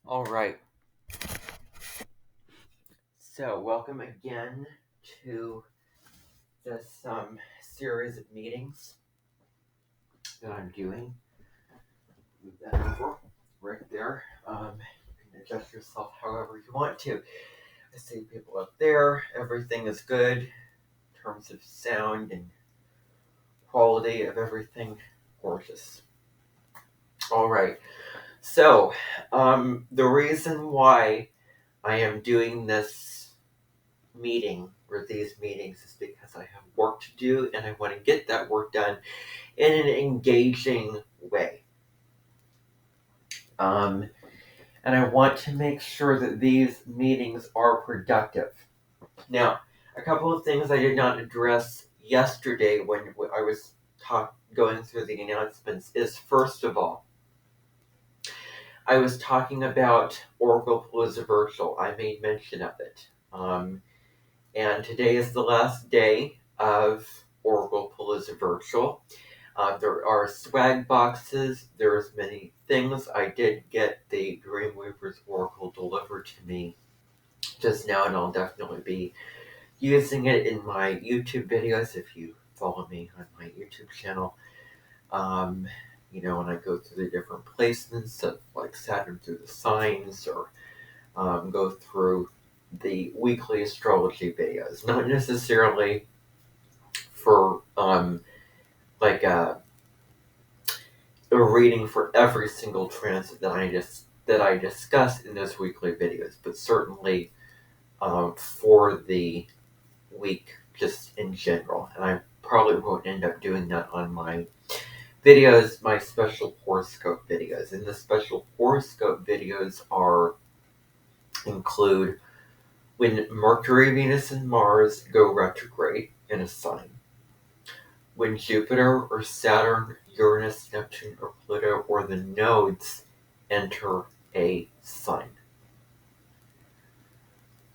All right. So, welcome again to this series of meetings that I'm doing. Move that over right there. You can adjust yourself however you want to. I see people up there. Everything is good in terms of sound and quality of everything. Gorgeous. All right. So, the reason why I am doing this meeting or these meetings is because I have work to do and I want to get that work done in an engaging way. And I want to make sure that these meetings are productive. Now, a couple of things I did not address yesterday when I was going through the announcements is, first of all, I was talking about Oracle Palooza Virtual. I made mention of it. And today is the last day of Oracle Palooza Virtual. There are swag boxes. There's many things. I did get the Dreamweavers Oracle delivered to me just now, and I'll definitely be using it in my YouTube videos if you follow me on my YouTube channel. When I go through the different placements of like Saturn through the signs, or go through the weekly astrology videos. Not necessarily for like a reading for every single transit that I discuss in those weekly videos, but certainly for the week just in general. And I probably won't end up doing that on my videos, my special horoscope videos. And the special horoscope videos include when Mercury, Venus, and Mars go retrograde in a sign, when Jupiter or Saturn, Uranus, Neptune, or Pluto, or the nodes enter a sign.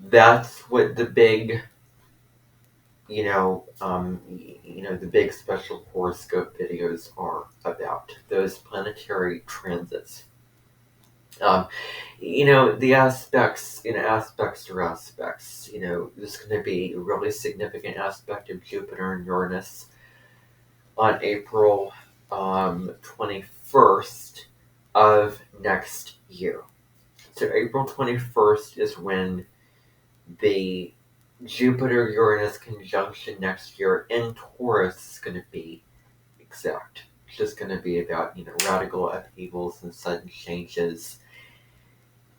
That's what the big, the big special horoscope videos are about. Those planetary transits. The aspects, aspects are aspects. There's going to be a really significant aspect of Jupiter and Uranus on April 21st of next year. So April 21st is when the Jupiter-Uranus conjunction next year in Taurus is going to be exact. It's just going to be about, radical upheavals and sudden changes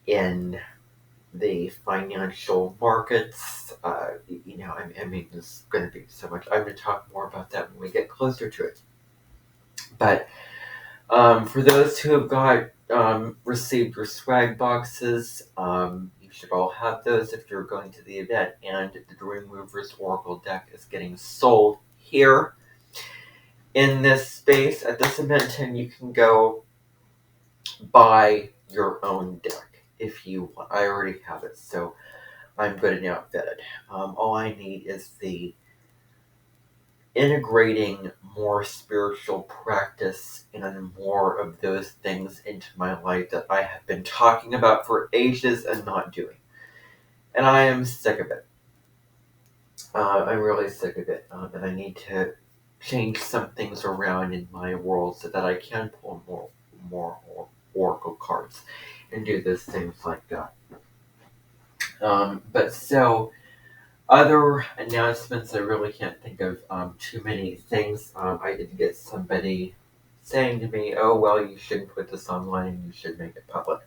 in the financial markets. There's going to be so much. I'm going to talk more about that when we get closer to it. But for those who have received your swag boxes, you should all have those if you're going to the event. And the Dreamweavers Oracle deck is getting sold here in this space at this event, and you can go buy your own deck if you want. I already have it, so I'm good and outfitted. All I need is the integrating more spiritual practice and more of those things into my life that I have been talking about for ages and not doing. And I am sick of it. I'm really sick of it. And I need to change some things around in my world so that I can pull more oracle cards and do those things like that. Other announcements, I really can't think of too many things. I did get somebody saying to me, oh, well, you shouldn't put this online and you should make it public.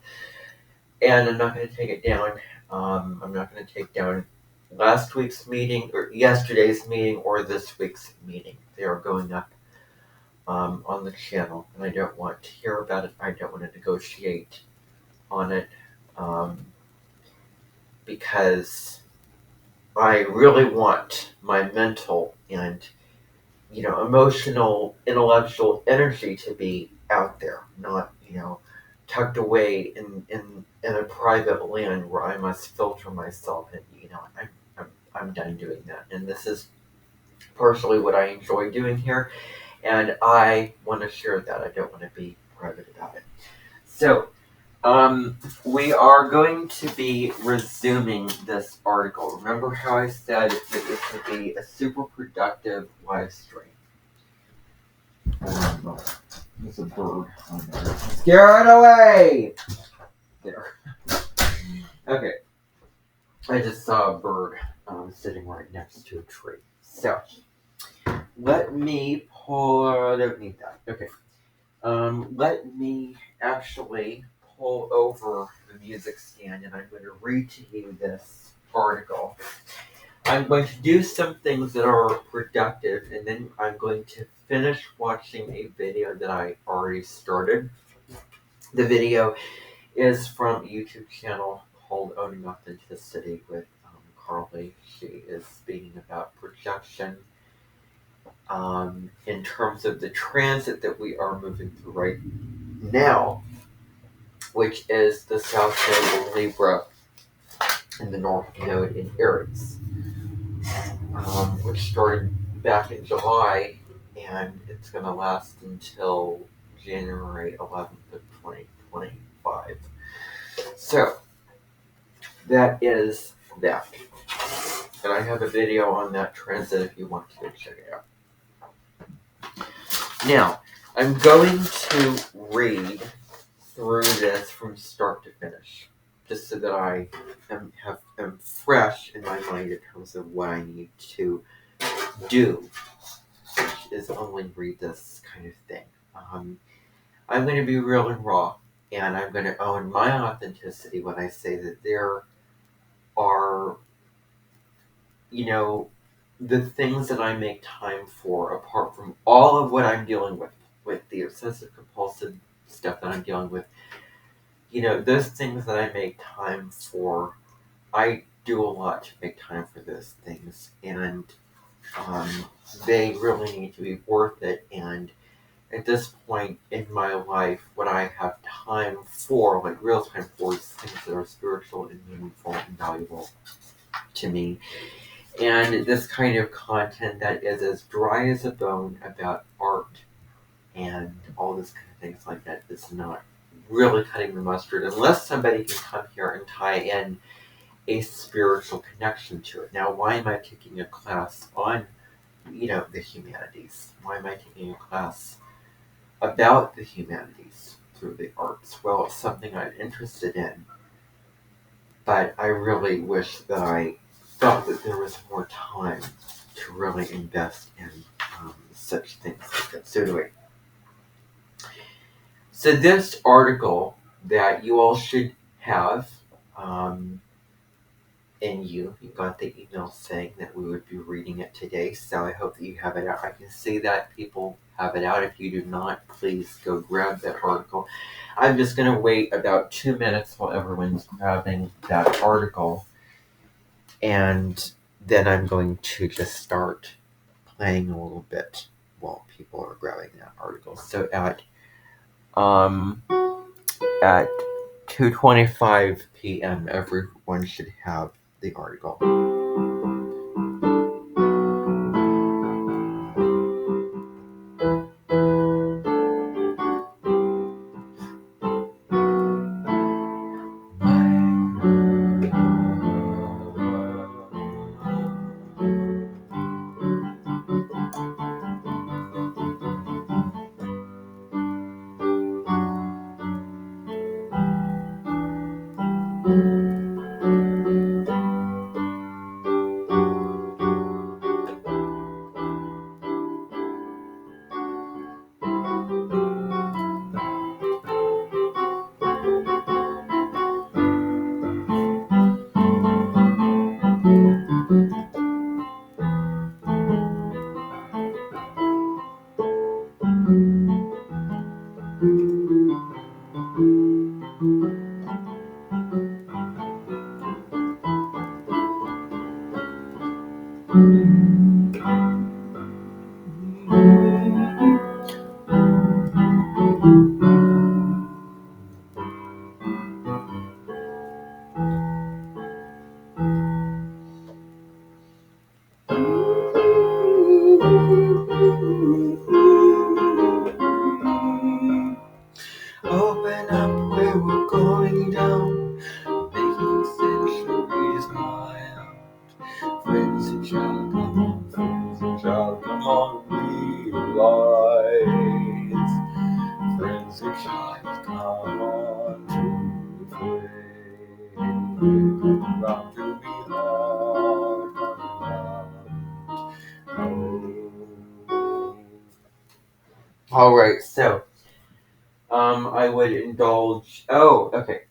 And I'm not going to take it down. I'm not going to take down last week's meeting or yesterday's meeting or this week's meeting. They are going up on the channel, and I don't want to hear about it. I don't want to negotiate on it because I really want my mental and emotional, intellectual energy to be out there, not tucked away in a private land where I must filter myself. And I'm done doing that. And this is partially what I enjoy doing here, and I want to share that. I don't want to be private about it. So We are going to be resuming this article. Remember how I said that this would be a super productive live stream? There's a bird on there. Scare it away! There. Okay. I just saw a bird sitting right next to a tree. So, let me pull. I don't need that. Okay. Let me actually pull over the music stand and I'm going to read to you this article. I'm going to do some things that are productive and then I'm going to finish watching a video that I already started. The video is from a YouTube channel called Owning Authenticity with Carly. She is speaking about projection in terms of the transit that we are moving through right now, which is the South Node in Libra and the North Node in Aries, which started back in July and it's going to last until January 11th of 2025. So that is that. And I have a video on that transit if you want to go check it out. Now, I'm going to read through this from start to finish, just so that I am fresh in my mind in terms of what I need to do, which is only read this kind of thing. I'm going to be real and raw, and I'm going to own my authenticity when I say that there are, the things that I make time for, apart from all of what I'm dealing with the obsessive compulsive stuff that I'm dealing with, those things that I make time for, I do a lot to make time for those things, and they really need to be worth it. And at this point in my life, what I have time for, like real time for, is things that are spiritual and meaningful and valuable to me. And this kind of content that is as dry as a bone about art and all this kind of things like that is not really cutting the mustard unless somebody can come here and tie in a spiritual connection to it. Now, why am I taking a class on, the humanities? Why am I taking a class about the humanities through the arts? Well, it's something I'm interested in, but I really wish that I felt that there was more time to really invest in such things like that. So anyway, so this article that you all should have in you got the email saying that we would be reading it today, so I hope that you have it out. I can see that people have it out. If you do not, please go grab that article. I'm just going to wait about 2 minutes while everyone's grabbing that article, and then I'm going to just start playing a little bit while people are grabbing that article. So at 2:25 p.m. everyone should have the article. Open up, we were going Alright, so I would indulge. Oh, okay.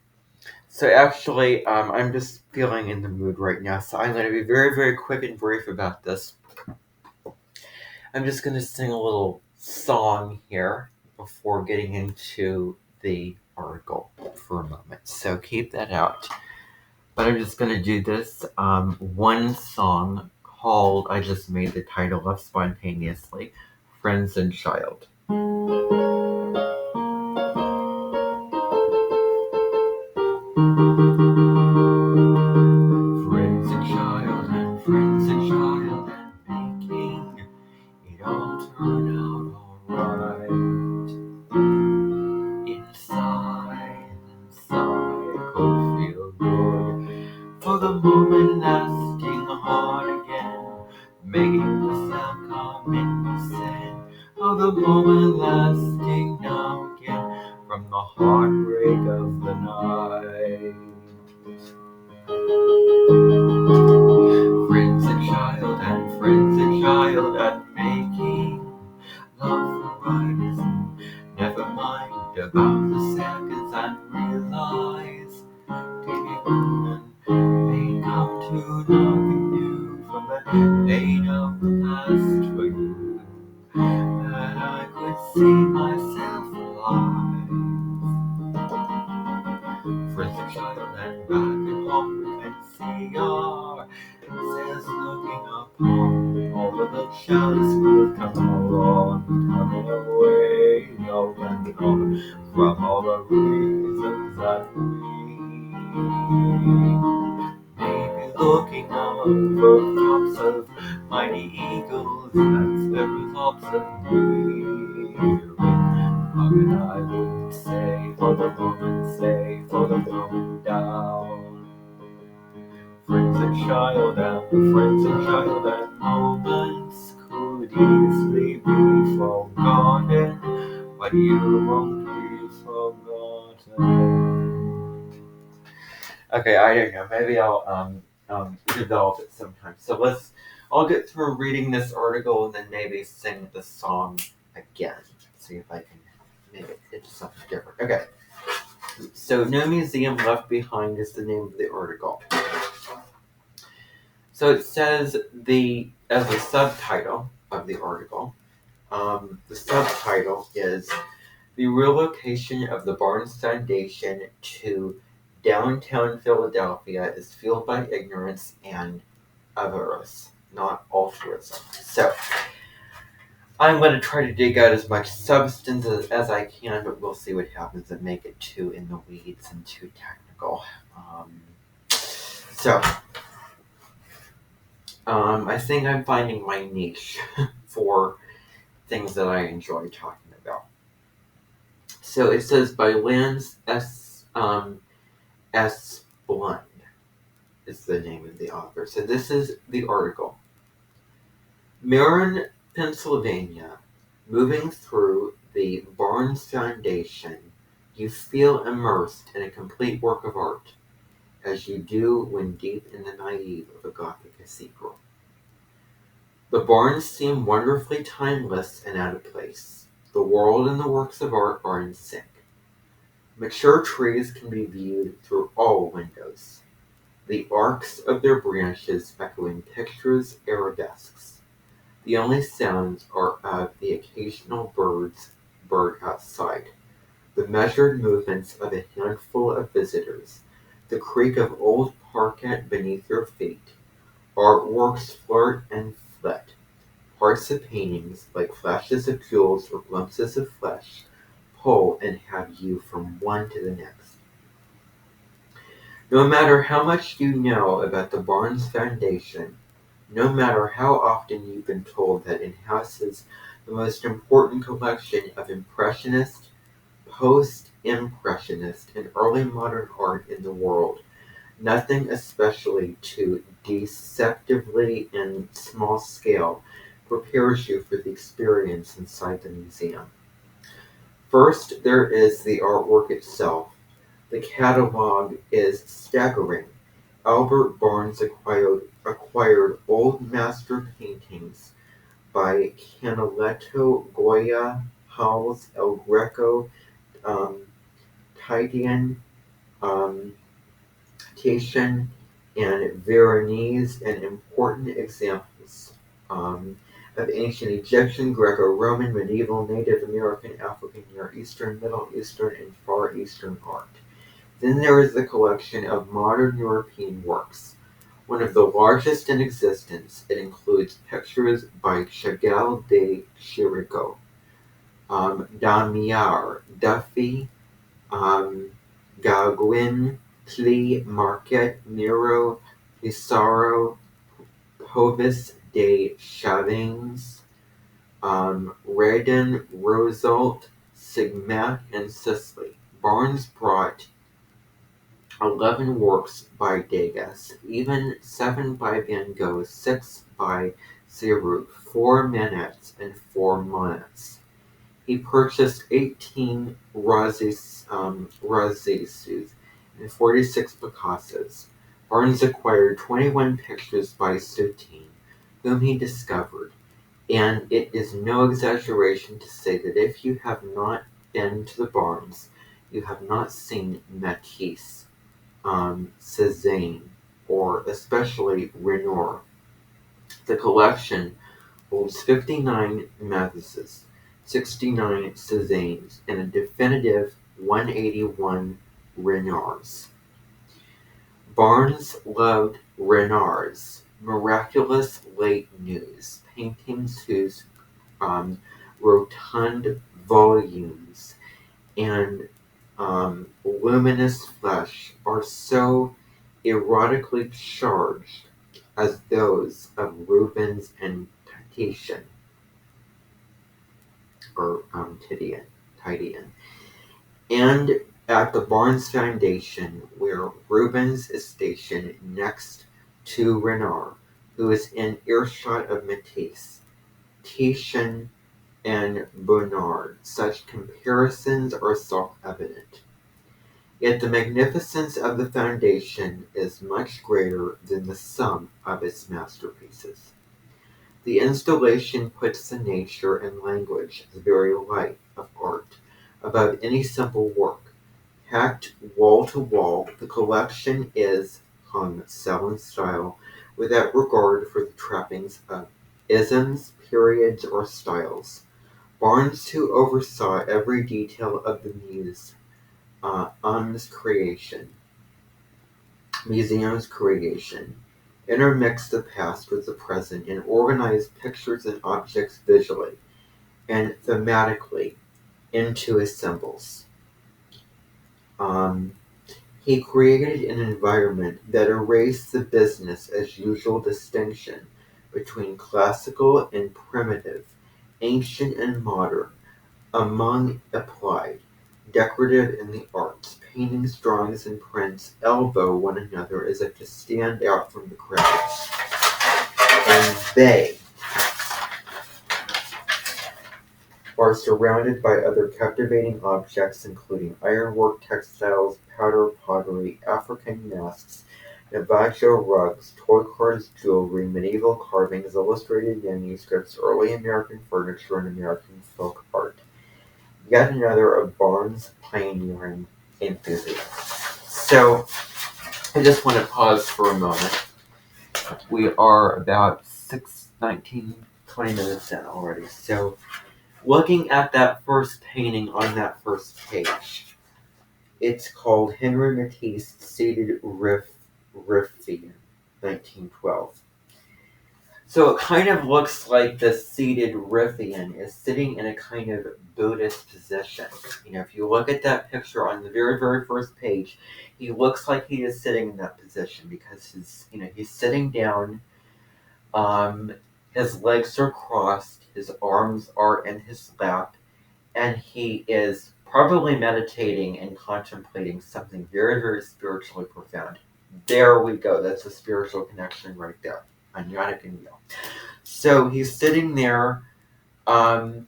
So actually, I'm just feeling in the mood right now, so I'm going to be very, very quick and brief about this. I'm just going to sing a little song here before getting into the article for a moment. So keep that out. But I'm just going to do this one song called, I just made the title up spontaneously, Friends and Child. Friends and child and friends and child and making it all turn out alright. Inside could feel good for the moment, lasting hard again, making the sound come in sin. For the moment, lasting now again from the heartbreak of the night. Friends and child and making love for riders. Never mind about the seconds and realize may come to nothing new from the pain of the past for you. That I could see myself alive. Friends and child and back at home we can see our says looking upon all of the shadows will come along, coming away, no and gone from all the reasons that we may be looking over tops of mighty eagles. That's the results of me. And I wouldn't say for the moment, say for the moment down. Friends and child and moments could easily be forgotten, but you won't be forgotten. Okay, I don't know. Maybe I'll develop it sometime. So I'll get through reading this article and then maybe sing the song again. See if I can make it into something different. Okay. So No Museum Left Behind is the name of the article. So it says as a subtitle of the article, the subtitle is The Relocation of the Barnes Foundation to Downtown Philadelphia is Fueled by Ignorance and Avarice, not altruism. So I'm going to try to dig out as much substance as I can, but we'll see what happens and make it too in the weeds and too technical. So I think I'm finding my niche for things that I enjoy talking about. So it says by Lance S. Blunt is the name of the author. So this is the article. Marin, Pennsylvania, moving through the Barnes Foundation, you feel immersed in a complete work of art, as you do when deep in the naive of a Gothic cathedral. The Barnes seem wonderfully timeless and out of place. The world and the works of art are in sync. Mature trees can be viewed through all windows, the arcs of their branches echoing pictures, arabesques. The only sounds are of the occasional bird outside, the measured movements of a handful of visitors, the creak of old parquet beneath your feet. Artworks flirt and flit. Parts of paintings, like flashes of jewels or glimpses of flesh, pull and have you from one to the next. No matter how much you know about the Barnes Foundation, no matter how often you've been told that it houses the most important collection of Impressionist, Post-Impressionist, and early modern art in the world, nothing especially too deceptively and small scale prepares you for the experience inside the museum. First, there is the artwork itself. The catalog is staggering. Albert Barnes acquired old master paintings by Canaletto, Goya, Hall's El Greco Titian Tatian and Veronese, and important examples of ancient Egyptian, Greco-Roman, medieval, Native American, African, Near Eastern, Middle Eastern, and Far Eastern art. Then there is the collection of modern European works, one of the largest in existence. It includes pictures by Chagall de Chirico, Damiar, Duffy, Gauguin, Klee, Marquette, Miro, Pissarro, Hovis de Chavannes, Redon, Rosault, Sigmat, and Sisley. Barnes brought 11 works by Degas, even 7 by Van Gogh, 6 by Seurat, 4 Manets, and 4 Monets. He purchased 18 Rosés and 46 Picassos. Barnes acquired 21 pictures by Soutine, whom he discovered, and it is no exaggeration to say that if you have not been to the Barnes, you have not seen Matisse, Cézanne, or especially Renoir. The collection holds 59 Matisses, 69 Cézannes, and a definitive 181 Renoirs. Barnes loved Renard's miraculous late news, paintings whose rotund volumes and luminous flesh are so erotically charged as those of Rubens and Titian, or Titian. And at the Barnes Foundation, where Rubens is stationed next to Renard, who is in earshot of Matisse, Titian, and Bonnard, such comparisons are self-evident. Yet the magnificence of the foundation is much greater than the sum of its masterpieces. The installation puts the nature and language, the very life of art, above any simple work. Packed wall to wall, the collection is hung cell and style, without regard for the trappings of isms, periods, or styles. Barnes, who oversaw every detail of the museum's creation, intermixed the past with the present, and organized pictures and objects visually and thematically into his symbols. He created an environment that erased the business as usual distinction between classical and primitive, ancient and modern, among applied, decorative in the arts. Paintings, drawings, and prints elbow one another as if to stand out from the crowd. And they are surrounded by other captivating objects including ironwork, textiles, powder, pottery, African masks, Navajo rugs, toy cars, jewelry, medieval carvings, illustrated manuscripts, early American furniture, and American folk art. Yet another of Barnes' pioneering enthusiasts. So, I just want to pause for a moment. We are about 20 minutes in already. So, looking at that first painting on that first page, it's called Henri Matisse Seated Riffian, 1912. So it kind of looks like the seated Riffian is sitting in a kind of Buddhist position. If you look at that picture on the very, very first page, he looks like he is sitting in that position because he's sitting down. His legs are crossed, his arms are in his lap, and he is probably meditating and contemplating something very, very spiritually profound. There we go. That's a spiritual connection right there. Onyadic and Yale. So he's sitting there, and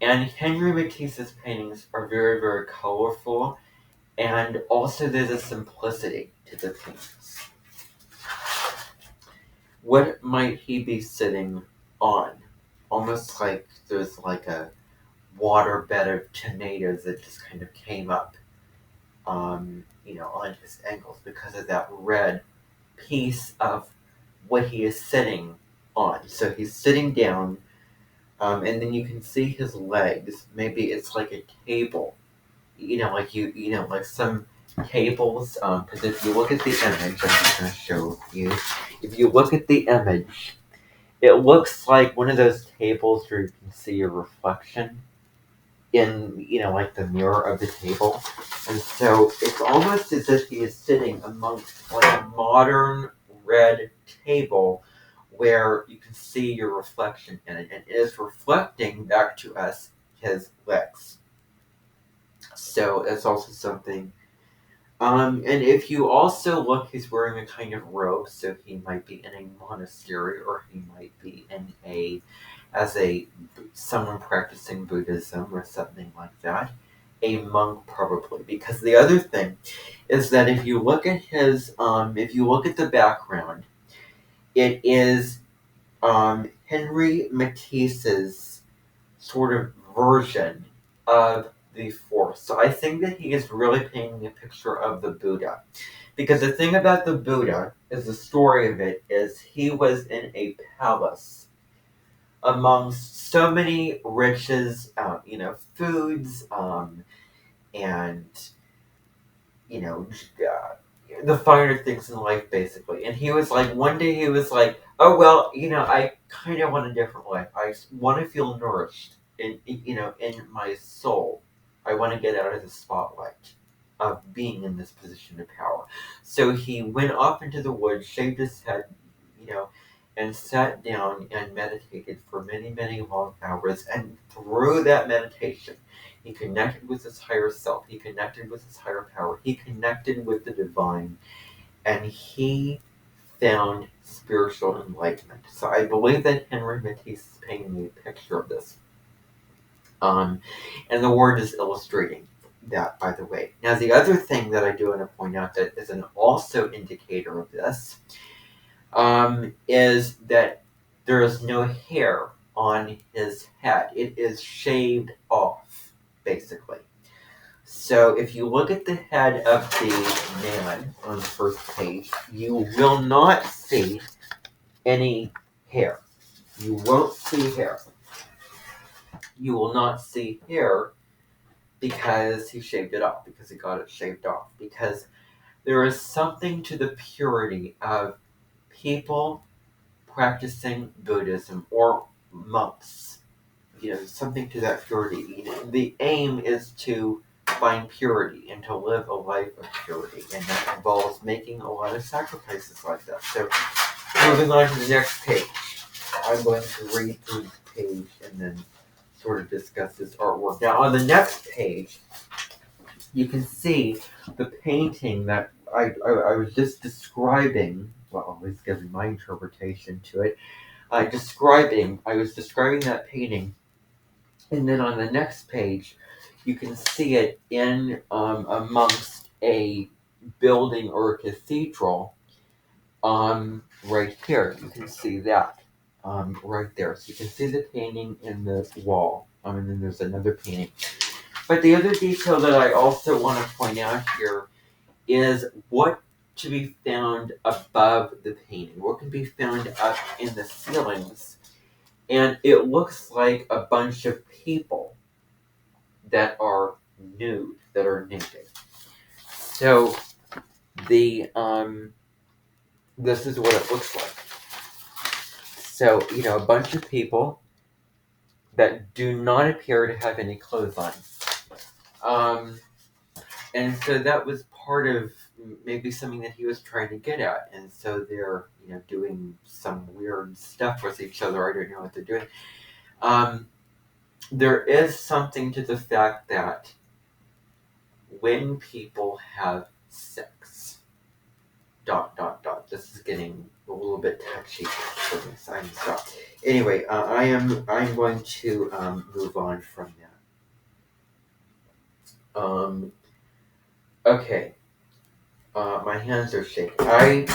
Henri Matisse's paintings are very, very colorful, and also there's a simplicity to the paintings. What might he be sitting on? Almost like there's like a waterbed of tomatoes that just kind of came up, on his ankles because of that red piece of what he is sitting on. So he's sitting down, and then you can see his legs. Maybe it's like a table, like some tables. Because if you look at the image, I'm just going to show you. If you look at the image, it looks like one of those tables where you can see your reflection in, like the mirror of the table. And so it's almost as if he is sitting amongst like a modern red table where you can see your reflection in it, and it is reflecting back to us his legs. So that's also something. And if you also look, he's wearing a kind of robe, so he might be in a monastery, or he might be in as a someone practicing Buddhism or something like that, a monk probably. Because the other thing is that if you look at the background, it is Henry Matisse's sort of version of the Force. So I think that he is really painting a picture of the Buddha. Because the thing about the Buddha is the story of it is he was in a palace amongst so many riches, foods, and you know, uh, the finer things in life, basically. And he was like, one day he was like, oh well, I kind of want a different life. I want to feel nourished in my soul. I want to get out of the spotlight of being in this position of power. So he went off into the woods, shaved his head, you know, and sat down and meditated for many, many long hours. And through that meditation, he connected with his higher self. He connected with his higher power. He connected with the divine. And he found spiritual enlightenment. So I believe that Henry Matisse is painting me a picture of this. And the word is illustrating that, by the way. Now, the other thing that I do want to point out that is an also indicator of this is that there is no hair on his head. It is shaved off, basically. So if you look at the head of the man on the first page, you will not see any hair. You won't see hair. You will not see hair because he shaved it off, because he got it shaved off. Because there is something to the purity of people practicing Buddhism or monks. Something to that purity. The aim is to find purity and to live a life of purity, and that involves making a lot of sacrifices like that. So, moving on to the next page, I'm going to read through the page and then sort of discuss this artwork. Now, on the next page, you can see the painting that I was just describing. Well, I was giving my interpretation to it. I was describing that painting, and then on the next page, you can see it in amongst a building or a cathedral. Right here, you can see that right there. So you can see the painting in the wall. And then there's another painting. But the other detail that I also want to point out here is what to be found above the painting. What can be found up in the ceilings. And it looks like a bunch of people that are nude, that are naked. So this is what it looks like. So, a bunch of people that do not appear to have any clothes on. And so that was part of maybe something that he was trying to get at. And so they're, doing some weird stuff with each other. I don't know what they're doing. There is something to the fact that when people have sex, ... This is getting a little bit touchy for me, so I'm sorry. Anyway, I'm going to move on from that. Okay. My hands are shaking. Okay.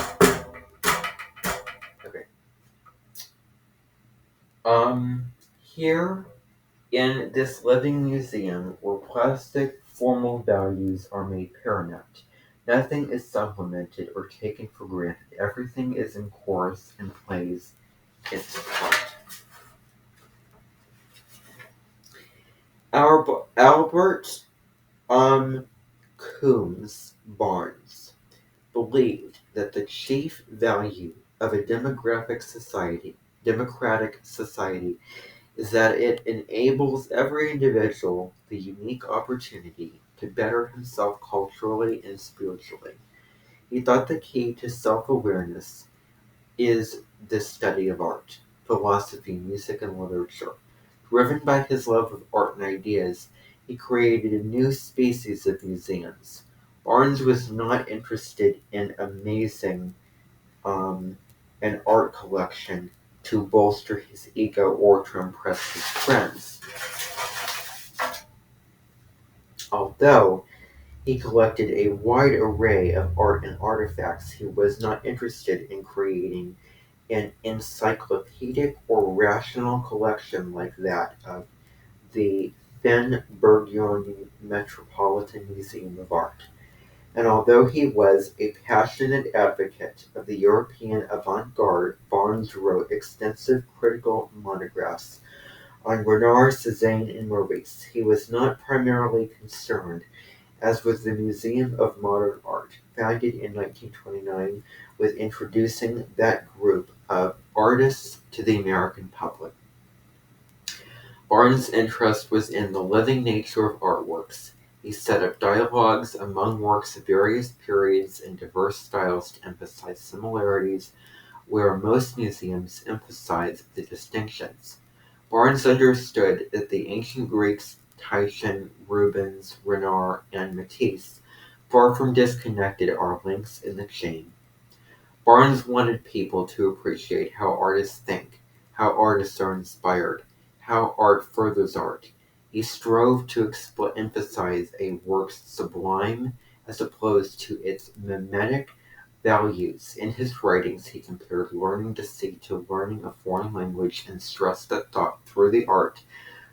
Here In this living museum, where plastic formal values are made paramount, nothing is supplemented or taken for granted. Everything is in chorus and plays its part. Albert Coombs Barnes believed that the chief value of a democratic society is that it enables every individual the unique opportunity to better himself culturally and spiritually. He thought the key to self-awareness is the study of art, philosophy, music, and literature. Driven by his love of art and ideas, he created a new species of museums. Barnes was not interested in amazing um, an art collection to bolster his ego or to impress his friends. Although he collected a wide array of art and artifacts, he was not interested in creating an encyclopedic or rational collection like that of the Finnebergian Metropolitan Museum of Art. And although he was a passionate advocate of the European avant-garde, Barnes wrote extensive critical monographs on Renoir, Cézanne, and Maurice. He was not primarily concerned, as with the Museum of Modern Art, founded in 1929, with introducing that group of artists to the American public. Barnes' interest was in the living nature of artworks. He set up dialogues among works of various periods and diverse styles to emphasize similarities where most museums emphasize the distinctions. Barnes understood that the ancient Greeks, Titian, Rubens, Renoir, and Matisse, far from disconnected, are links in the chain. Barnes wanted people to appreciate how artists think, how artists are inspired, how art furthers art. He strove to emphasize a work's sublime as opposed to its mimetic values. In his writings, he compared learning to see to learning a foreign language and stressed that thought through the art,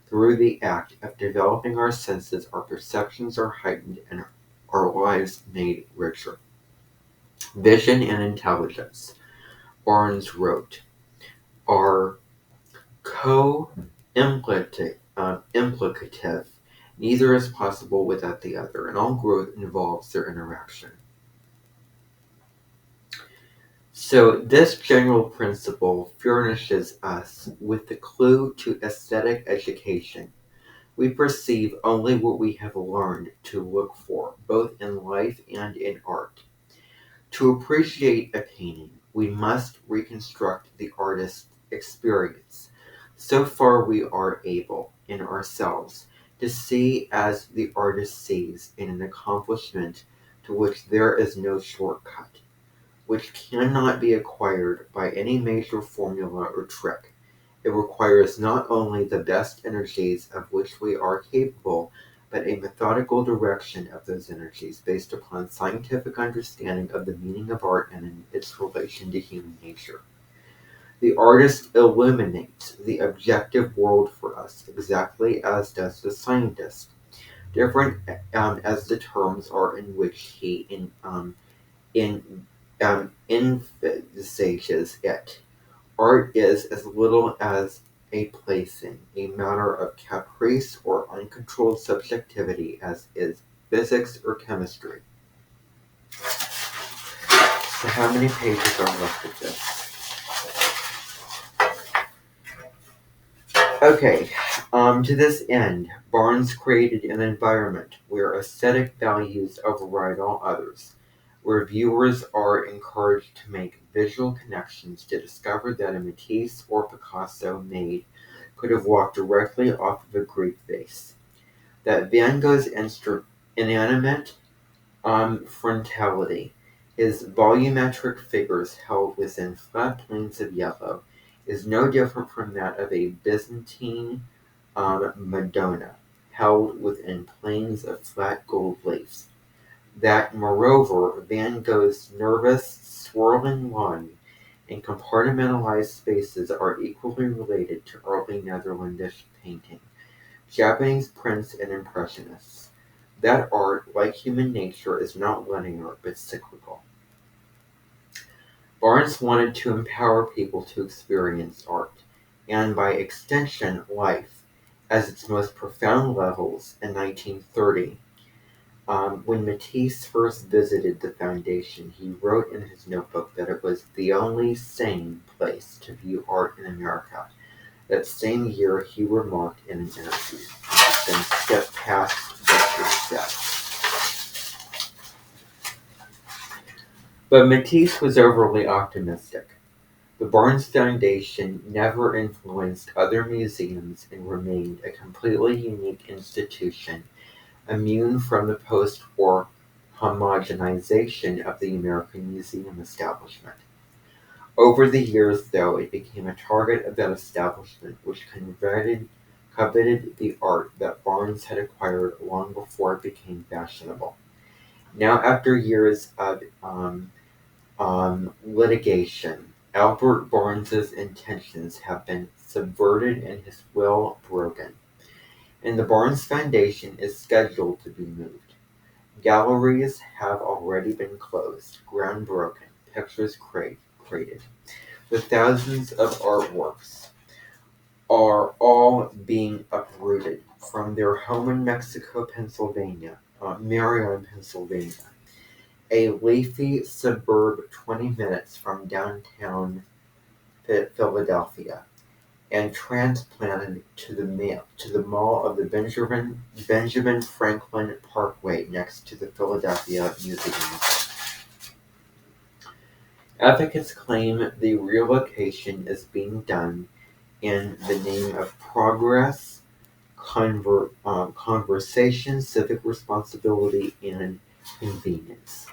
through the act of developing our senses, our perceptions are heightened and our lives made richer. Vision and intelligence, Barnes wrote, are co-implicative. Neither is possible without the other, and all growth involves their interaction. So this general principle furnishes us with the clue to aesthetic education. We perceive only what we have learned to look for, both in life and in art. To appreciate a painting, we must reconstruct the artist's experience. So far we are able, in ourselves, to see as the artist sees in an accomplishment to which there is no shortcut, which cannot be acquired by any major formula or trick. It requires not only the best energies of which we are capable, but a methodical direction of those energies based upon scientific understanding of the meaning of art and in its relation to human nature. The artist illuminates the objective world for us, exactly as does the scientist, different as the terms are in which he in envisages it. Art is as little as a plaything, a matter of caprice or uncontrolled subjectivity as is physics or chemistry. So how many pages are left of this? Okay, to this end, Barnes created an environment where aesthetic values override all others, where viewers are encouraged to make visual connections to discover that a Matisse or Picasso could have walked directly off of a Greek vase, that Van Gogh's inanimate frontality, his volumetric figures held within flat planes of yellow, is no different from that of a Byzantine Madonna, held within planes of flat gold lace. That, moreover, Van Gogh's nervous, swirling line and compartmentalized spaces are equally related to early Netherlandish painting. Japanese prints and impressionists. That art, like human nature, is not linear but cyclical. Barnes wanted to empower people to experience art, and by extension, life, as its most profound levels in 1930. When Matisse first visited the foundation, he wrote in his notebook that it was the only sane place to view art in America. That same year, he remarked in an interview, then stepped past Victor's steps. But Matisse was overly optimistic. The Barnes Foundation never influenced other museums and remained a completely unique institution, immune from the post-war homogenization of the American museum establishment. Over the years, though, it became a target of that establishment, which coveted the art that Barnes had acquired long before it became fashionable. Now, after years of litigation, Albert Barnes's intentions have been subverted and his will broken, and the Barnes Foundation is scheduled to be moved. Galleries have already been closed, ground broken, pictures created. The thousands of artworks are all being uprooted from their home in Mexico, Pennsylvania, Marion, Pennsylvania, a leafy suburb 20 minutes from downtown Philadelphia, and transplanted to the mall of the Benjamin Franklin Parkway next to the Philadelphia Museum. Advocates claim the relocation is being done in the name of progress, conversation, civic responsibility, and convenience.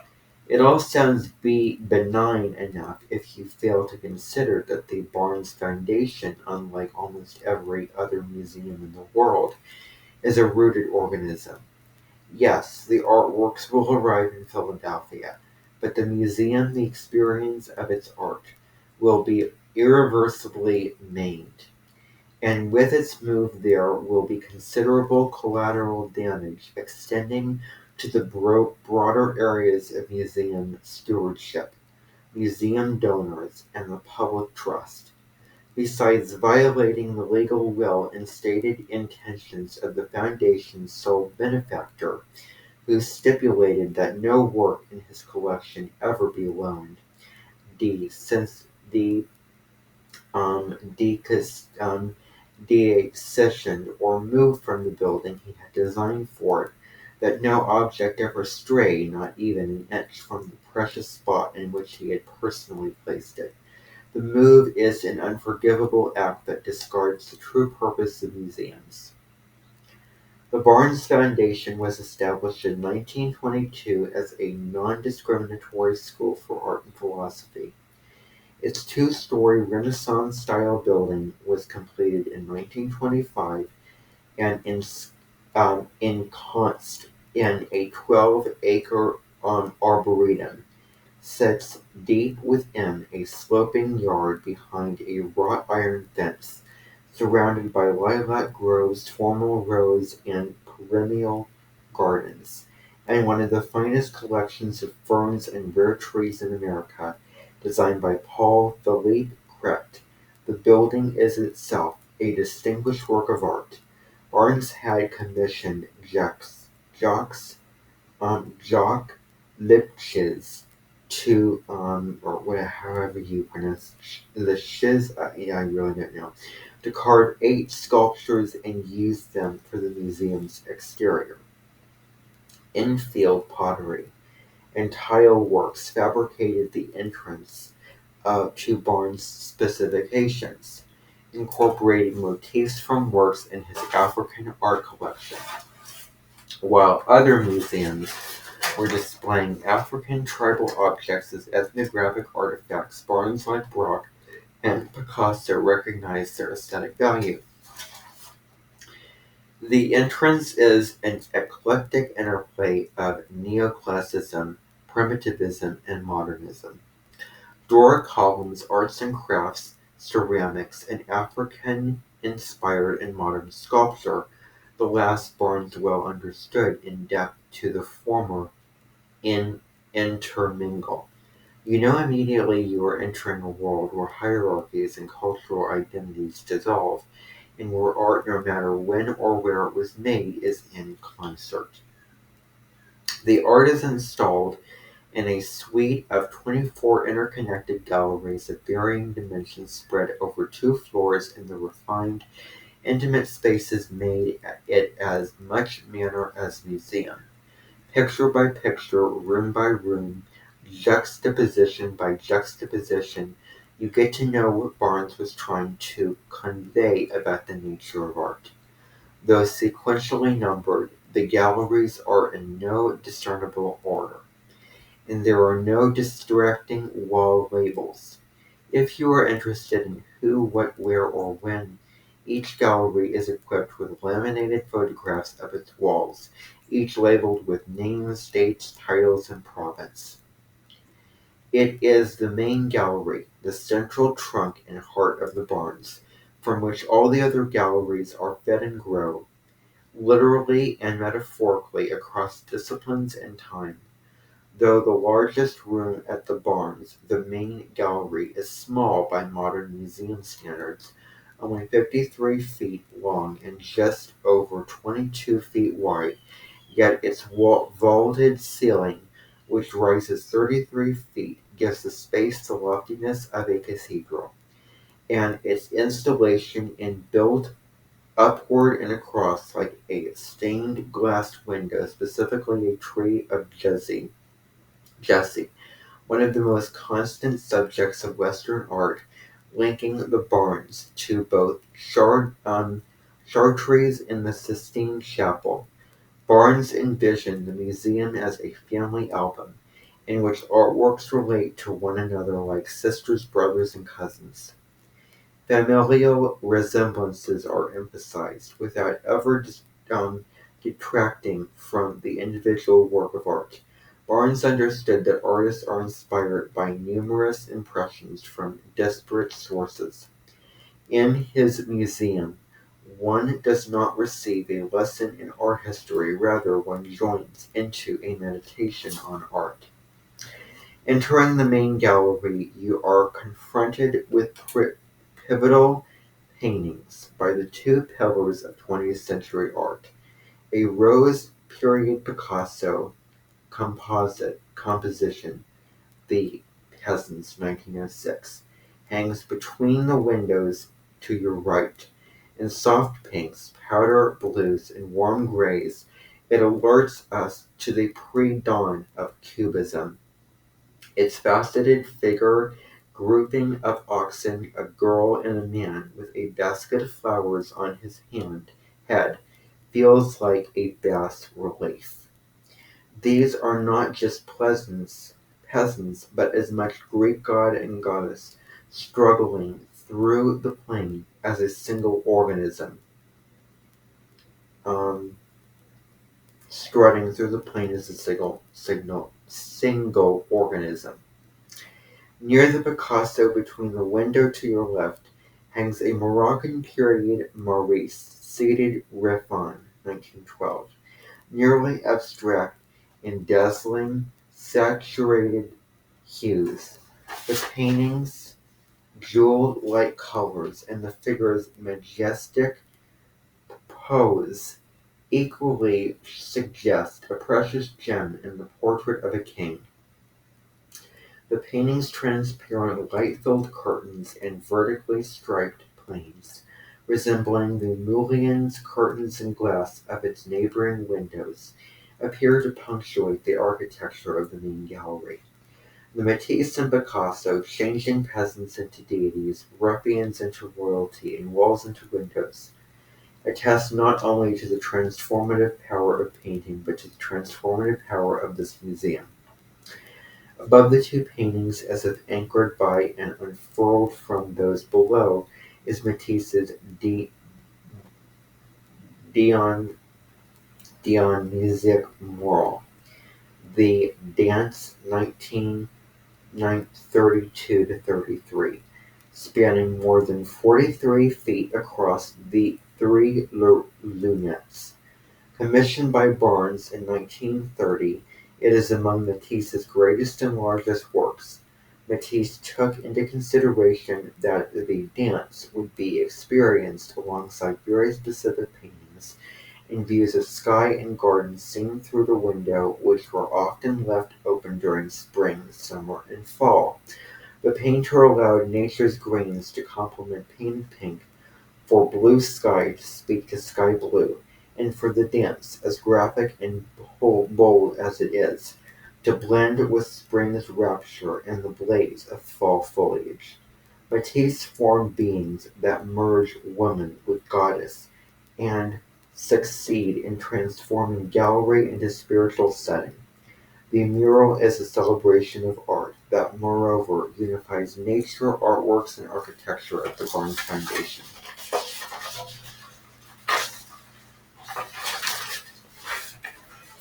It all sounds benign enough if you fail to consider that the Barnes Foundation, unlike almost every other museum in the world, is a rooted organism. Yes, the artworks will arrive in Philadelphia, but the museum, the experience of its art, will be irreversibly maimed. And with its move there will be considerable collateral damage extending to the broader areas of museum stewardship, museum donors, and the public trust, besides violating the legal will and stated intentions of the Foundation's sole benefactor, who stipulated that no work in his collection ever be loaned. Since the deaccessioned or moved from the building he had designed for it, that no object ever stray, not even an inch, from the precious spot in which he had personally placed it. The move is an unforgivable act that discards the true purpose of museums. The Barnes Foundation was established in 1922 as a non-discriminatory school for art and philosophy. Its two-story Renaissance-style building was completed in 1925 and ensconced in a 12-acre arboretum, sits deep within a sloping yard behind a wrought iron fence, surrounded by lilac groves, formal rows, and perennial gardens, and one of the finest collections of ferns and rare trees in America, designed by Paul Philippe Cret. The building is itself a distinguished work of art. Barnes had commissioned Jacques Lipchitz to, or whatever, however you pronounce the shiz, yeah, I really don't know, to carve 8 sculptures and use them for the museum's exterior. Infield pottery and tile works fabricated the entrance to Barnes' specifications, incorporating motifs from works in his African art collection, while other museums were displaying African tribal objects as ethnographic artifacts. Barnes, like Braque and Picasso, recognized their aesthetic value. The entrance is an eclectic interplay of neoclassicism, primitivism, and modernism. Doric columns, arts and crafts, ceramics, and African-inspired and modern sculpture the last Barnes well understood in depth to the former intermingle. You know immediately you are entering a world where hierarchies and cultural identities dissolve, and where art, no matter when or where it was made, is in concert. The art is installed in a suite of 24 interconnected galleries of varying dimensions spread over 2 floors in the refined, intimate spaces made it as much manor as museum. Picture by picture, room by room, juxtaposition by juxtaposition, you get to know what Barnes was trying to convey about the nature of art. Though sequentially numbered, the galleries are in no discernible order, and there are no distracting wall labels. If you are interested in who, what, where, or when, each gallery is equipped with laminated photographs of its walls, each labeled with names, dates, titles, and province. It is the main gallery, the central trunk and heart of the Barnes, from which all the other galleries are fed and grow, literally and metaphorically across disciplines and time. Though the largest room at the Barnes, the main gallery, is small by modern museum standards, only 53 feet long and just over 22 feet wide, yet its vaulted ceiling, which rises 33 feet, gives the space the loftiness of a cathedral, and its installation in built upward and across like a stained glass window, specifically a tree of Jesse, one of the most constant subjects of Western art, linking the Barnes to both Chartres and the Sistine Chapel. Barnes envisioned the museum as a family album, in which artworks relate to one another like sisters, brothers, and cousins. Familial resemblances are emphasized, without ever detracting from the individual work of art. Barnes understood that artists are inspired by numerous impressions from disparate sources. In his museum, one does not receive a lesson in art history, rather, one joins into a meditation on art. Entering the main gallery, you are confronted with pivotal paintings by the two pillars of 20th century art. A Rose period Picasso composition, The Peasants, 1906, hangs between the windows to your right. In soft pinks, powder blues, and warm grays, it alerts us to the pre-dawn of Cubism. Its faceted figure grouping of oxen, a girl, and a man with a basket of flowers on his head feels like a bas relief. These are not just peasants, but as much Greek god and goddess struggling through the plain as a single organism. Um, Strutting through the plain as a single organism. Near the Picasso, between the window to your left, hangs a Moroccan period Maurice, seated Riffon, 1912, nearly abstract in dazzling, saturated hues. The painting's jeweled light colors and the figure's majestic pose equally suggest a precious gem in the portrait of a king. The painting's transparent light-filled curtains and vertically striped planes, resembling the mullions, curtains, and glass of its neighboring windows, appear to punctuate the architecture of the main gallery. The Matisse and Picasso, changing peasants into deities, ruffians into royalty, and walls into windows, attest not only to the transformative power of painting, but to the transformative power of this museum. Above the two paintings, as if anchored by and unfurled from those below, is Matisse's Dion, Dionysiac Moral, the Dance 1932 to 33, spanning more than 43 feet across. The three lunettes. Commissioned by Barnes in 1930, it is among Matisse's greatest and largest works. Matisse took into consideration that the dance would be experienced alongside very specific paintings and views of sky and gardens seen through the window, which were often left open during spring, summer, and fall. The painter allowed nature's greens to complement painted pink, for blue sky to speak to sky blue, and for the dance, as graphic and bold as it is, to blend with spring's rapture and the blaze of fall foliage. Matisse formed beings that merge woman with goddess and succeed in transforming gallery into spiritual setting. The mural is a celebration of art that moreover unifies nature, artworks, and architecture at the Barnes Foundation.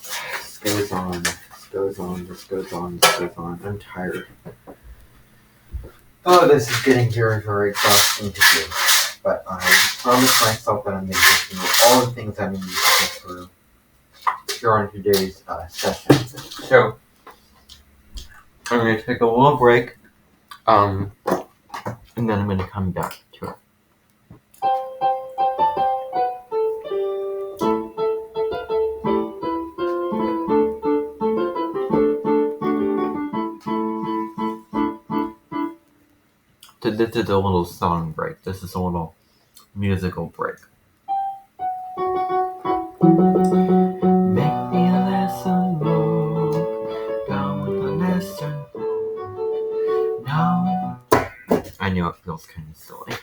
This goes on, this goes on, this goes on, this goes on. I'm tired. Oh, this is getting very, very exhausting to do. But I promised myself that I'm going to get through all the things I need to get through here on today's session. So, I'm going to take a little break, and then I'm going to come back to it. So this is a little song break. This is a little musical break. Make me a lesson book, down with a lesson book. No. I know it feels kind of silly.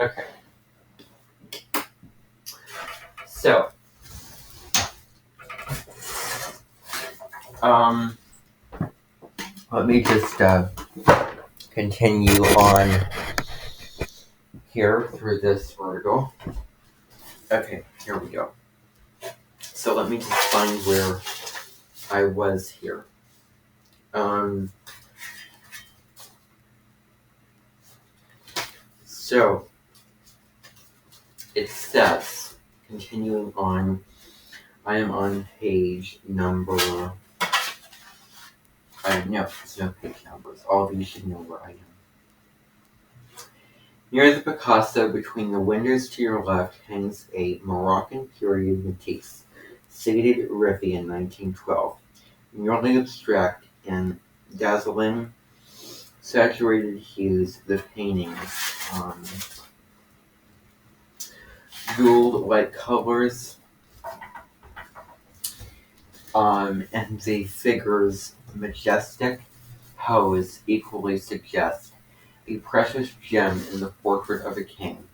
Okay. So, let me just continue on here through this article. Okay, here we go. So let me just find where I was here. So it says, continuing on, I am on page number, no, there's no page numbers. All of you should know where I am. Near the Picasso, between the windows to your left, hangs a Moroccan period Matisse, Seated Rivian 1912. Nearly abstract and dazzling, saturated hues, the paintings, jeweled light colors, and the figure's majestic pose equally suggest a precious gem in the portrait of a king.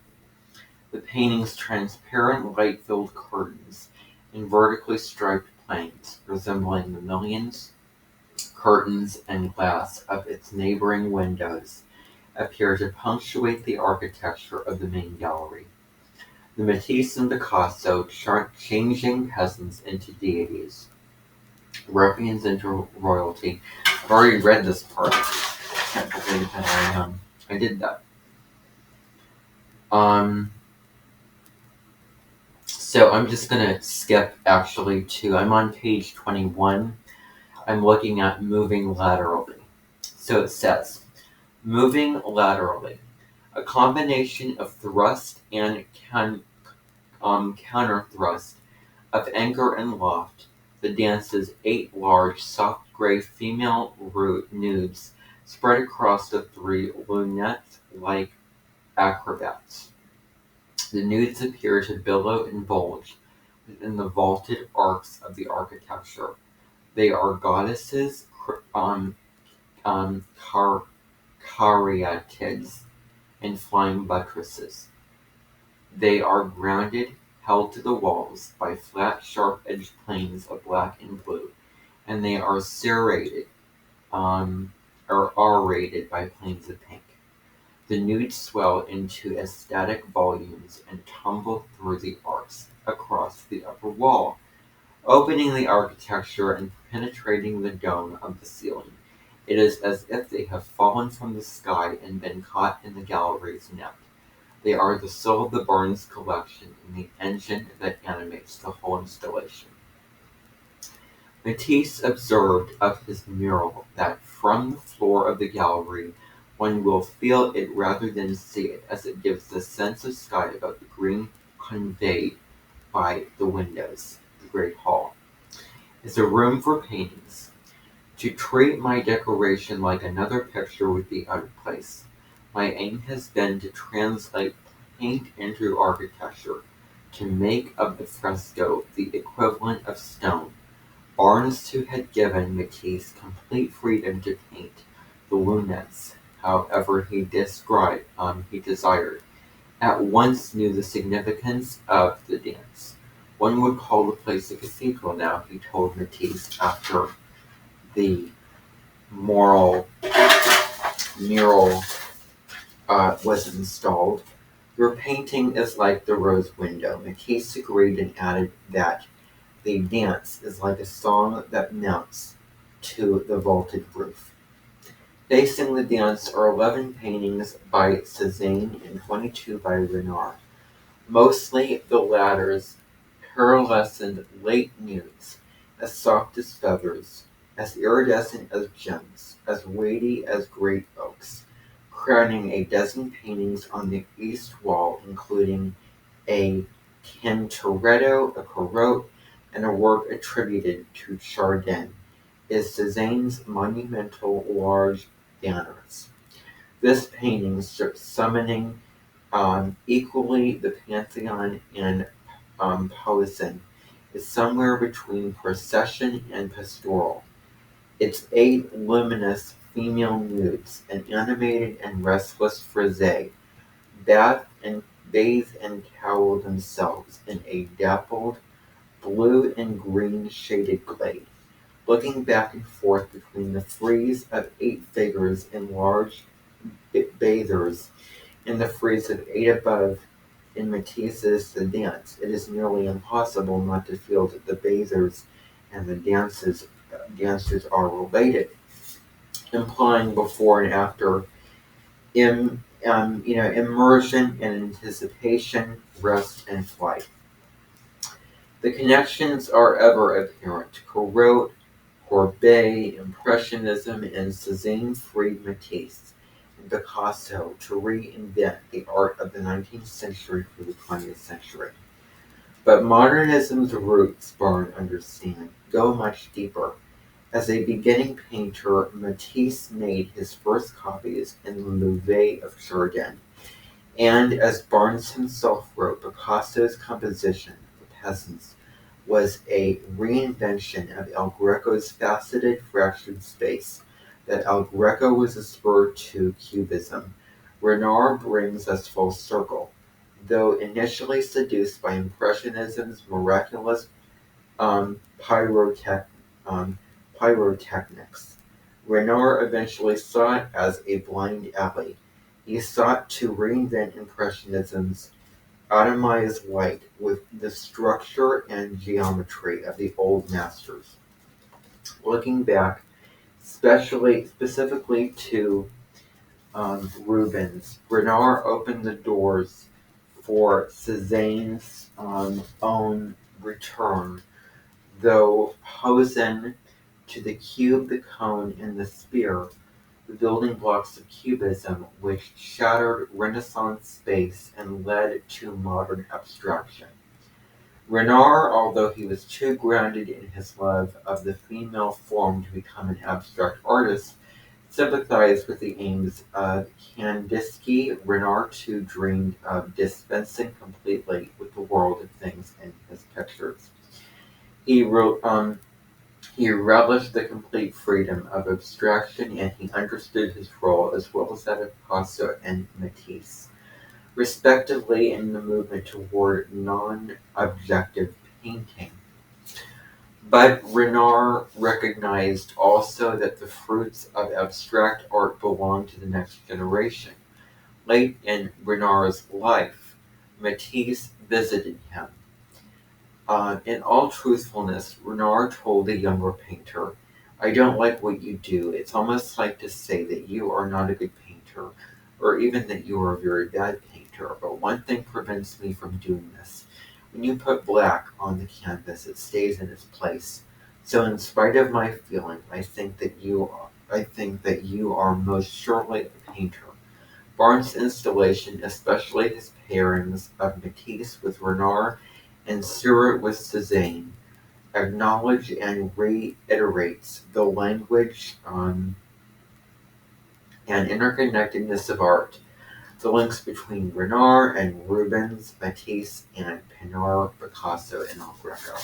The painting's transparent light-filled curtains and vertically striped planes, resembling the millions curtains and glass of its neighboring windows, appear to punctuate the architecture of the main gallery. The Matisse and Picasso changing peasants into deities, ruffians into royalty. I've already read this part. I can't believe that I did that. So I'm just gonna skip actually to, I'm on page 21. I'm looking at moving laterally. So it says, moving laterally, a combination of thrust and counter thrust, of anchor and loft. The dance's 8 large, soft gray female nudes spread across the 3 lunettes like acrobats. The nudes appear to billow and bulge within the vaulted arcs of the architecture. They are goddesses, caryatids, and flying buttresses. They are grounded held to the walls by flat, sharp-edged planes of black and blue, and they are serrated, or R-rated by planes of pink. The nudes swell into ecstatic volumes and tumble through the arcs across the upper wall, opening the architecture and penetrating the dome of the ceiling. It is as if they have fallen from the sky and been caught in the gallery's net. They are the soul of the Barnes collection and the engine that animates the whole installation. Matisse observed of his mural that from the floor of the gallery one will feel it rather than see it, as it gives the sense of sky above the green conveyed by the windows. The great hall is a room for paintings. To treat my decoration like another picture would be out of place. My aim has been to translate paint into architecture, to make of the fresco the equivalent of stone. Barnes too had given Matisse complete freedom to paint the lunettes however he desired. At once knew the significance of the dance. One would call the place a cathedral now, he told Matisse after the mural was installed. Your painting is like the rose window. Matisse agreed and added that the dance is like a song that mounts to the vaulted roof. Facing the dance are 11 paintings by Cézanne and 22 by Renoir, mostly the latter's pearlescent late nudes, as soft as feathers, as iridescent as gems, as weighty as great oaks, crowning a dozen paintings on the east wall, including a Tintoretto, a Corot, and a work attributed to Chardin, is Cézanne's monumental large banners. This painting, summoning equally the Pantheon and Poussin, is somewhere between procession and pastoral. Its 8 luminous female nudes, an animated and restless frise, bathe and towel themselves in a dappled blue and green shaded glade, looking back and forth between the frieze of 8 figures in large bathers and the frieze of 8 above in Matisse's The Dance. It is nearly impossible not to feel that the bathers and the dancers are related, implying before and after immersion and anticipation, rest and flight. The connections are ever apparent. Corot, Courbet, Impressionism, and Cézanne freed Matisse and Picasso to reinvent the art of the 19th century for the 20th century. But modernism's roots, Barnes understands, go much deeper. As a beginning painter, Matisse made his first copies in the Louvre of Chardin, and as Barnes himself wrote, Picasso's composition, The Peasants, was a reinvention of El Greco's faceted, fractured space. That El Greco was a spur to Cubism. Renoir brings us full circle. Though initially seduced by Impressionism's miraculous pyrotechnics, Renoir eventually saw it as a blind alley. He sought to reinvent Impressionism's atomized light with the structure and geometry of the old masters. Looking back, specifically to Rubens, Renoir opened the doors for Cézanne's own return, though Poussin to the cube, the cone, and the sphere, the building blocks of Cubism, which shattered Renaissance space and led to modern abstraction. Renoir, although he was too grounded in his love of the female form to become an abstract artist, sympathized with the aims of Kandinsky. Renoir too dreamed of dispensing completely with the world of things in his pictures. He relished the complete freedom of abstraction, and he understood his role as well as that of Picasso and Matisse. respectively in the movement toward non-objective painting. But Renoir recognized also that the fruits of abstract art belong to the next generation. Late in Renoir's life, Matisse visited him. In all truthfulness, Renoir told the younger painter, "I don't like what you do. It's almost like to say that you are not a good painter, or even that you are a very bad painter. But one thing prevents me from doing this. When you put black on the canvas, it stays in its place. So in spite of my feeling, I think that you are most surely a painter." Barnes' installation, especially his pairings of Matisse with Renoir and Seurat with Cézanne, acknowledge and reiterates the language and interconnectedness of art, the links between Renoir and Rubens, Matisse, and Pinard, Picasso, and El Greco.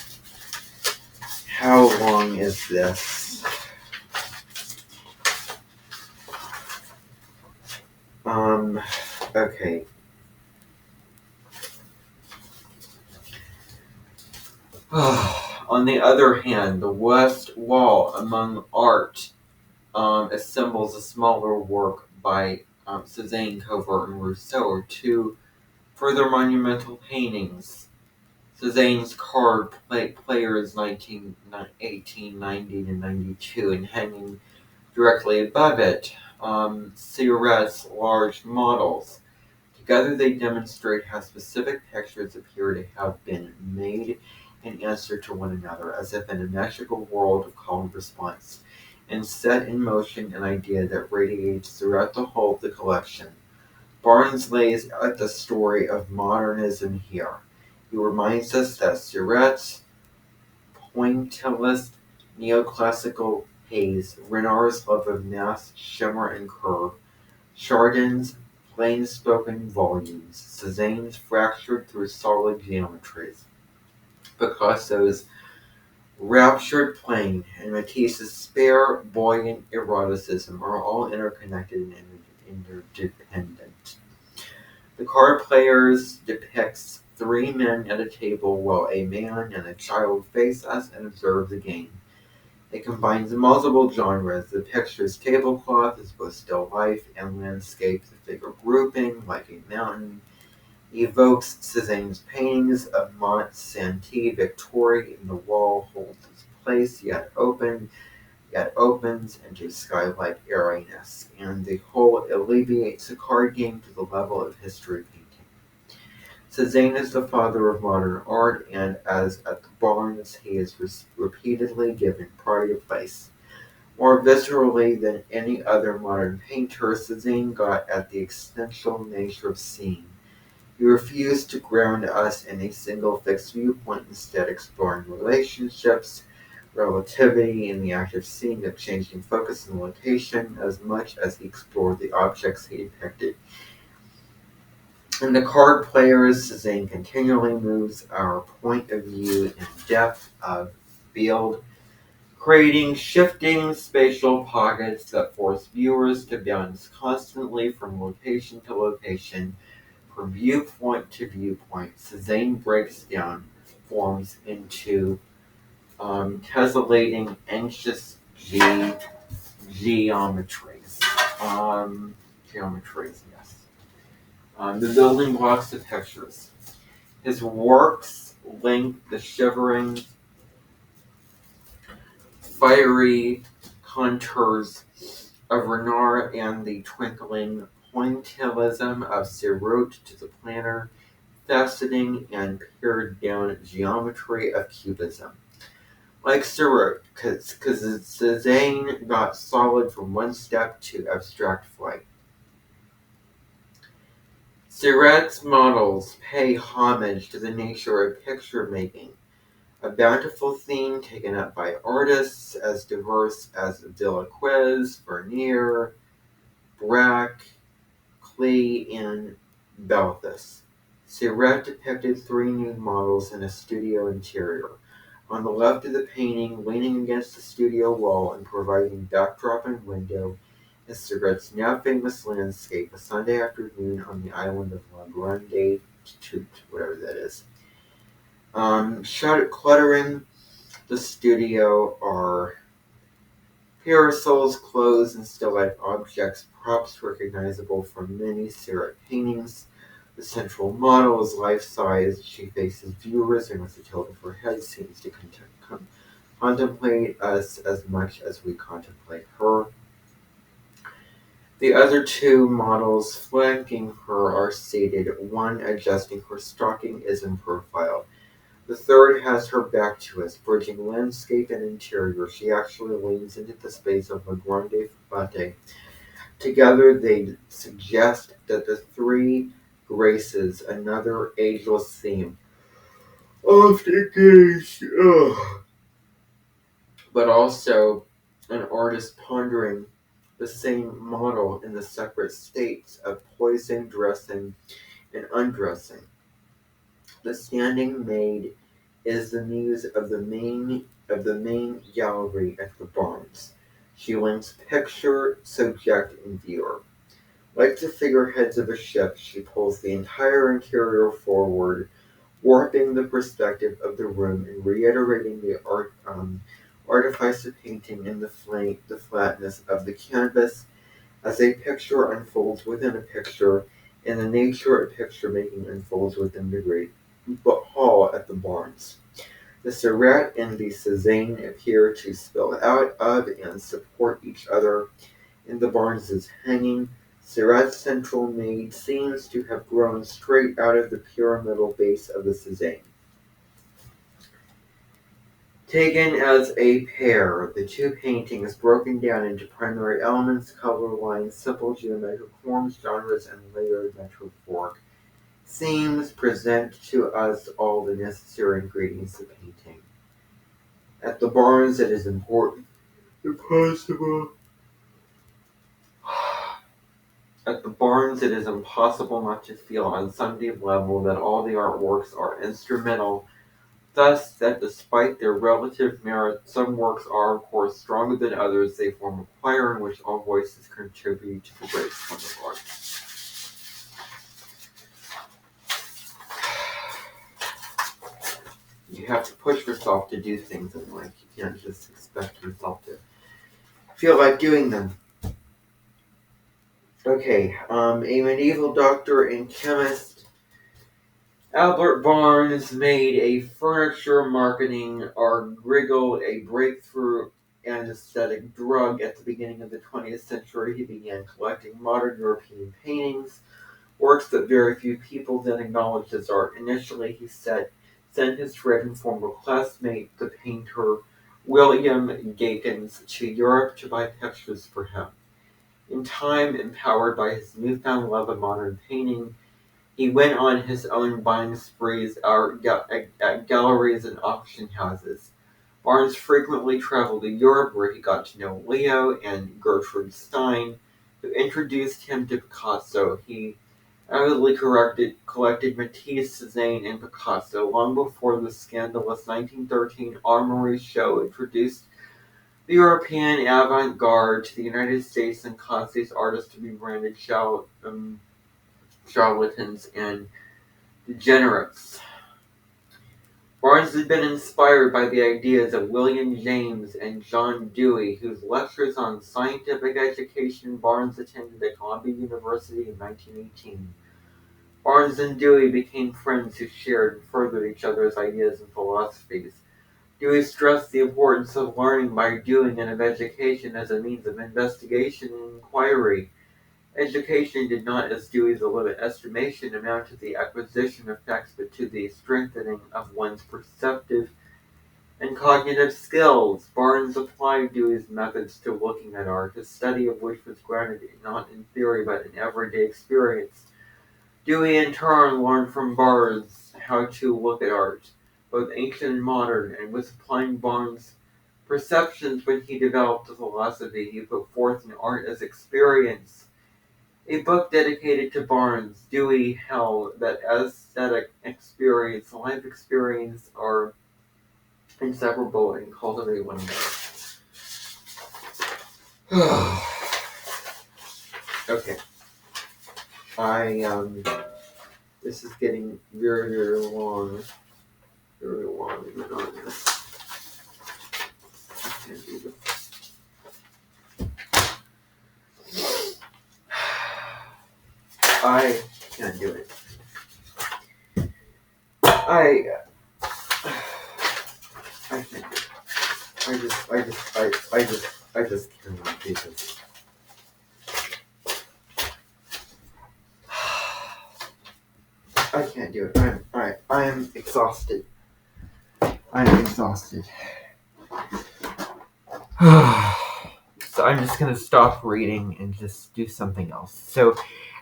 How long is this? Okay. On the other hand, the West Wall among art assembles a smaller work by Cézanne, Covert, and Rousseau, two further monumental paintings. Cézanne's card Players 1890 to 92, and hanging directly above it, Seurat's large models. Together they demonstrate how specific pictures appear to have been made in answer to one another, as if in a magical world of call and response, and set in motion an idea that radiates throughout the whole of the collection. Barnes lays out the story of modernism here. He reminds us that Seurat's pointillist neoclassical haze, Renoir's love of mass, shimmer, and curve, Chardin's plain-spoken volumes, Cézanne's fractured through solid geometries, Picasso's raptured plane, and Matisse's spare, buoyant eroticism are all interconnected and interdependent. The Card Players depicts three men at a table while a man and a child face us and observe the game. It combines multiple genres. The picture's tablecloth is both still life and landscape. The figure grouping, like a mountain, evokes Cézanne's paintings of Mont Saint Victoire, and the wall holds its place, yet opens into sky-like airiness, and the whole alleviates the card game to the level of history painting. Cézanne is the father of modern art, and as at the Barnes, he is repeatedly given pride of place. More viscerally than any other modern painter, Cézanne got at the existential nature of seeing. He refused to ground us in a single fixed viewpoint, instead exploring relationships, relativity, and the act of seeing, of changing focus and location as much as he explored the objects he depicted. In the Card Players, Cézanne continually moves our point of view in depth of field, creating shifting spatial pockets that force viewers to bounce constantly from location to location, from viewpoint to viewpoint. Cézanne breaks down forms into tessellating, anxious geometries. Geometries, yes. The building blocks of pictures. His works link the shivering, fiery contours of Renoir and the twinkling pointillism of Seurat to the planar, faceting, and pared-down geometry of Cubism. Like Seurat, Cézanne got solid from one step to abstract flight. Seurat's models pay homage to the nature of picture-making, a bountiful theme taken up by artists as diverse as Delacroix, Vernier, Braque, Klee, and Balthus. Seurat depicted three nude models in a studio interior. On the left of the painting, leaning against the studio wall and providing backdrop and window, and Surratt's now famous landscape a Sunday afternoon on the island of La Grande Toot, whatever that is. Cluttering the studio are parasols, clothes, and still life objects, props recognizable from many Surratt paintings. The central model is life-size. She faces viewers and with a tilt of her head seems to contemplate us as much as we contemplate her. The other two models flanking her are seated, one adjusting her stocking is in profile. The third has her back to us, bridging landscape and interior. She actually leans into the space of La Grande Fate. Together they suggest that the three graces, another ageless theme, often engaged, but also an artist pondering the same model in the separate states of poising, dressing, and undressing. The standing maid is the muse of the main gallery at the Barnes. She links picture, subject, and viewer. Like the figureheads of a ship, she pulls the entire interior forward, warping the perspective of the room and reiterating the artifice of painting in the flatness of the canvas as a picture unfolds within a picture, and the nature of picture making unfolds within the great hall at the Barnes. The Surratt and the Cezanne appear to spill out of and support each other in the Barnes' hanging. Surratt's central maid seems to have grown straight out of the pyramidal base of the Cezanne. Taken as a pair, the two paintings, broken down into primary elements, color lines, simple geometric forms, genres, and layered metaphoric themes, present to us all the necessary ingredients of painting. At the Barnes, it is important, impossible. At the Barnes, it is impossible not to feel on some deep level that all the artworks are instrumental. Thus, that despite their relative merit, some works are, of course, stronger than others. They form a choir in which all voices contribute to the great fun of art. You have to push yourself to do things in life. You can't just expect yourself to feel like doing them. Okay, a medieval doctor and chemist, Albert Barnes, made a furniture marketing argiggle a breakthrough anesthetic drug. At the beginning of the 20th century, he began collecting modern European paintings, works that very few people then acknowledged as art. Initially, he sent his friend and former classmate, the painter William Gakins, to Europe to buy pictures for him. In time, empowered by his newfound love of modern painting, he went on his own buying sprees at galleries and auction houses. Barnes frequently traveled to Europe, where he got to know Leo and Gertrude Stein, who introduced him to Picasso. He avidly collected Matisse, Cezanne, and Picasso long before the scandalous 1913 Armory show introduced the European avant-garde to the United States and caused these artists to be branded charlatans and degenerates. Barnes had been inspired by the ideas of William James and John Dewey, whose lectures on scientific education Barnes attended at Columbia University in 1918. Barnes and Dewey became friends who shared and furthered each other's ideas and philosophies. Dewey stressed the importance of learning by doing and of education as a means of investigation and inquiry. Education did not, as Dewey's estimation, amount to the acquisition of facts, but to the strengthening of one's perceptive and cognitive skills. Barnes applied Dewey's methods to looking at art, a study of which was grounded not in theory but in everyday experience. Dewey, in turn, learned from Barnes how to look at art, both ancient and modern, and was applying Barnes' perceptions when he developed a philosophy he put forth in Art as Experience, a book dedicated to Barnes. Dewey held that aesthetic experience and life experience are inseparable and cultivate one another. Okay. This is getting very, very long. Very long monotonous. I can't do this. I can't do it. I can't do it. I just cannot do this. I can't do it. I am exhausted. I am exhausted. So I'm just gonna stop reading and just do something else. So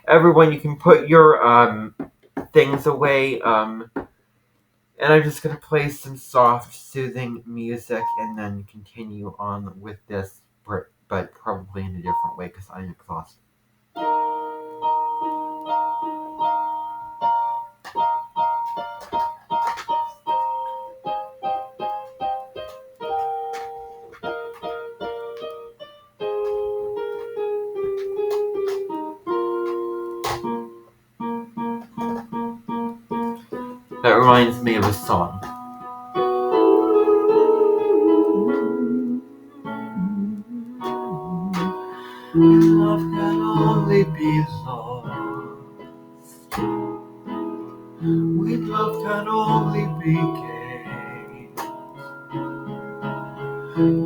everyone, you can put your things away. And I'm just gonna play some soft, soothing music and then continue on with this, but probably in a different way because I'm exhausted. That reminds me of a song. Love can only be lost. When love can only be gained.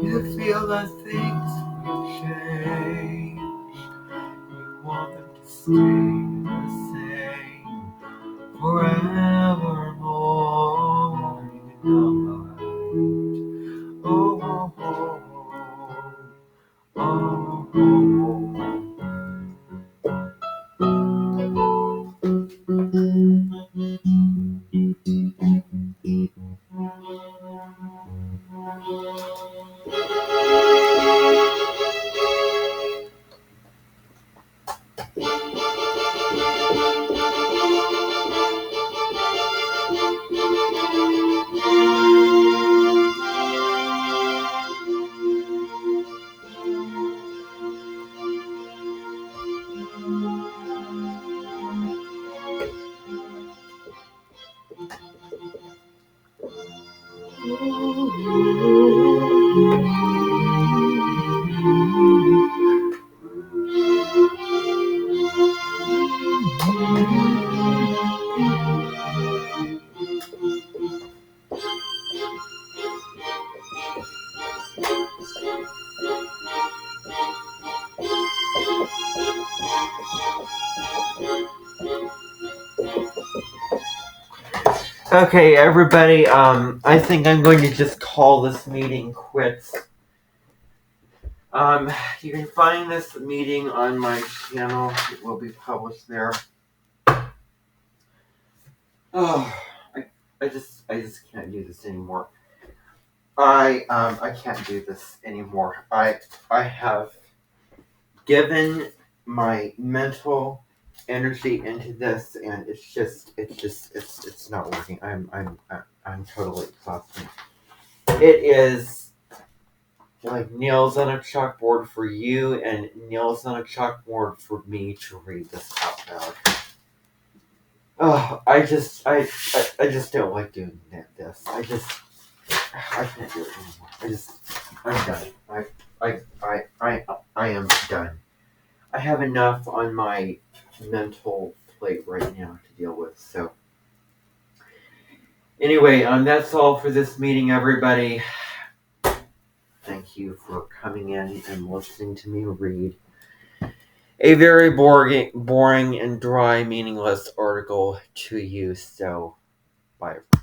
You feel that things will change. You want them to stay the same forevermore. You know right. Oh, oh, oh, oh, oh, Okay, everybody, I think I'm going to just call this meeting quits. You can find this meeting on my channel. It will be published there. Oh, I just can't do this anymore. I can't do this anymore. I have given my mental energy into this, and it's not working. I'm totally exhausted. It is like nails on a chalkboard for you and nails on a chalkboard for me to read this out loud. Oh, I just don't like doing this. I can't do it anymore. I'm done. I am done. I have enough on my mental plate right now to deal with. So anyway, that's all for this meeting, everybody. Thank you for coming in and listening to me read a very boring and dry, meaningless article to you. So, bye.